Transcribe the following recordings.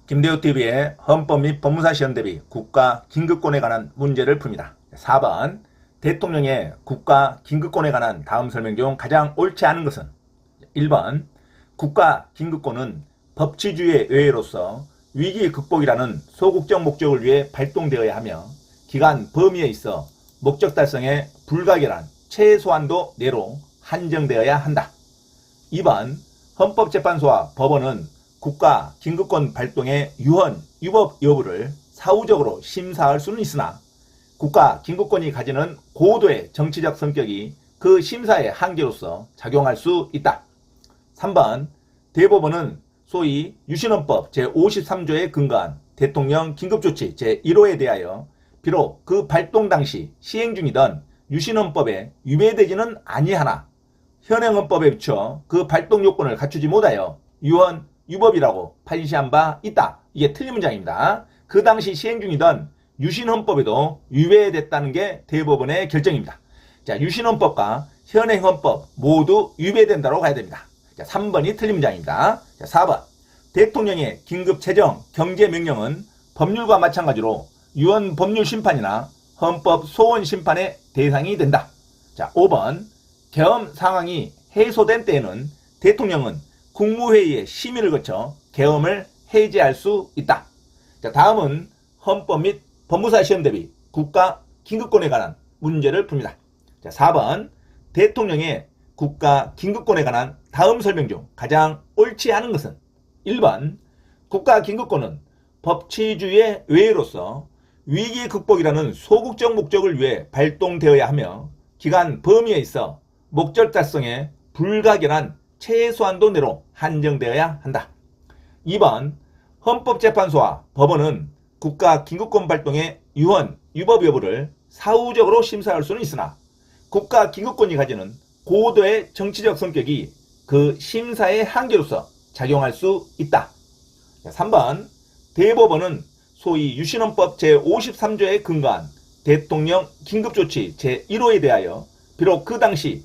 김대우TV의 헌법 및 법무사 시험 대비 국가 긴급권에 관한 문제를 풉니다. 4번 대통령의 국가 긴급권에 관한 다음 설명 중 가장 옳지 않은 것은 1번 국가 긴급권은 법치주의의 의회로서 위기 극복이라는 소극적 목적을 위해 발동되어야 하며 기간 범위에 있어 목적 달성에 불가결한 최소한도 내로 한정되어야 한다. 2번 헌법재판소와 법원은 국가 긴급권 발동의 유헌, 유법 여부를 사후적으로 심사할 수는 있으나 국가 긴급권이 가지는 고도의 정치적 성격이 그 심사의 한계로서 작용할 수 있다. 3번 대법원은 소위 유신헌법 제53조에 근거한 대통령 긴급조치 제1호에 대하여 비록 그 발동 당시 시행 중이던 유신헌법에 위배되지는 아니하나 현행헌법에 비춰 그 발동 요건을 갖추지 못하여 유헌, 유법이라고 판시한 바 있다. 이게 틀린 문장입니다. 그 당시 시행 중이던 유신헌법에도 위배됐다는 게 대법원의 결정입니다. 자, 유신헌법과 현행헌법 모두 위배된다고 가야 됩니다. 자, 3번이 틀린 문장입니다. 자, 4번 대통령의 긴급체정 경제명령은 법률과 마찬가지로 유언 법률심판이나 헌법 소원심판의 대상이 된다. 자, 5번 계엄 상황이 해소된 때에는 대통령은 국무회의의 심의를 거쳐 계엄을 해제할 수 있다. 자, 다음은 헌법 및 법무사 시험 대비 국가 긴급권에 관한 문제를 풉니다. 자, 4번 대통령의 국가 긴급권에 관한 다음 설명 중 가장 옳지 않은 것은 1번 국가 긴급권은 법치주의의 외로서 위기 극복이라는 소극적 목적을 위해 발동되어야 하며 기간 범위에 있어 목적 달성에 불가결한 최소한도 내로 한정되어야 한다. 2번 헌법재판소와 법원은 국가 긴급권 발동의 유헌, 유법 여부를 사후적으로 심사할 수는 있으나 국가 긴급권이 가지는 고도의 정치적 성격이 그 심사의 한계로서 작용할 수 있다. 3번 대법원은 소위 유신헌법 제53조에 근거한 대통령 긴급조치 제1호에 대하여 비록 그 당시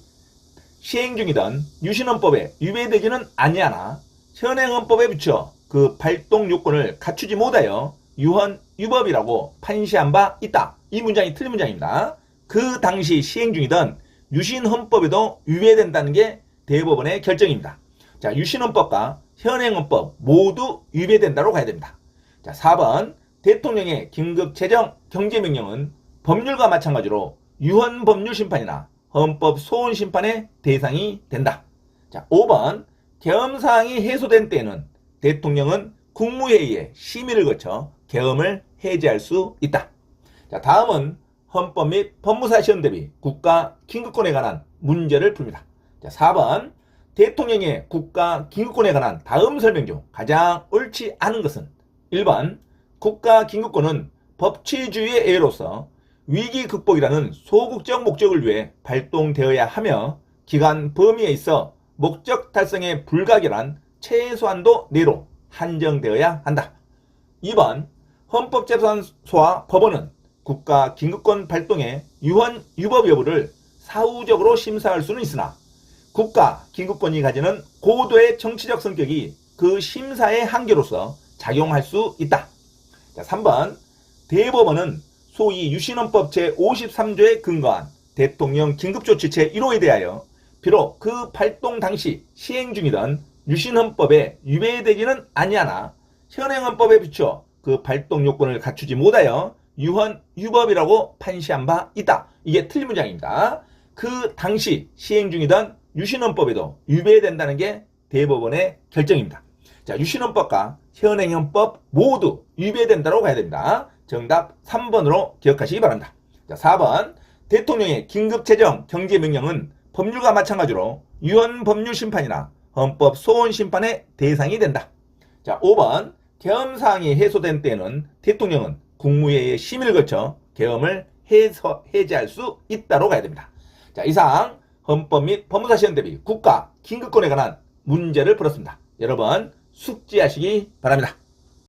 시행 중이던 유신헌법에 위배되지는 아니하나 현행헌법에 비춰 그 발동 요건을 갖추지 못하여 유헌, 유법이라고 판시한 바 있다. 이 문장이 틀린 문장입니다. 그 당시 시행 중이던 유신헌법에도 위배된다는 게 대법원의 결정입니다. 자, 유신헌법과 현행헌법 모두 위배된다고 가야 됩니다. 자, 4번 대통령의 긴급재정 경제명령은 법률과 마찬가지로 유헌 법률심판이나 헌법 소원심판의 대상이 된다. 자, 5번 계엄사항이 해소된 때에는 대통령은 국무회의의 심의를 거쳐 계엄을 해제할 수 있다. 자, 다음은 헌법 및 법무사 시험 대비 국가 긴급권에 관한 문제를 풉니다. 자, 4번 대통령의 국가 긴급권에 관한 다음 설명 중 가장 옳지 않은 것은 1번 국가 긴급권은 법치주의의 애로서 위기 극복이라는 소극적 목적을 위해 발동되어야 하며 기간 범위에 있어 목적 달성에 불가결한 최소한도 내로 한정되어야 한다. 2번 헌법재판소와 법원은 국가 긴급권 발동의 유헌, 유법 여부를 사후적으로 심사할 수는 있으나 국가 긴급권이 가지는 고도의 정치적 성격이 그 심사의 한계로서 작용할 수 있다. 자, 3번 대법원은 소위 유신헌법 제53조에 근거한 대통령 긴급조치 제1호에 대하여 비록 그 발동 당시 시행 중이던 유신헌법에 위배되지는 아니하나 현행헌법에 비춰 그 발동 요건을 갖추지 못하여 유헌, 유법이라고 판시한 바 있다. 이게 틀린 문장입니다. 그 당시 시행 중이던 유신헌법에도 위배된다는 게 대법원의 결정입니다. 자, 유신헌법과 현행헌법 모두 위배된다고 가야 됩니다. 정답 3번으로 기억하시기 바랍니다. 자, 4번 대통령의 긴급재정 경제명령은 법률과 마찬가지로 유헌 법률심판이나 헌법 소원심판의 대상이 된다. 자, 5번 계엄사항이 해소된 때에는 대통령은 국무회의의 심의를 거쳐 계엄을 해제할 수 있다고 가야 됩니다. 자, 이상 헌법 및 법무사 시험 대비 국가 긴급권에 관한 문제를 풀었습니다. 여러분 숙지하시기 바랍니다.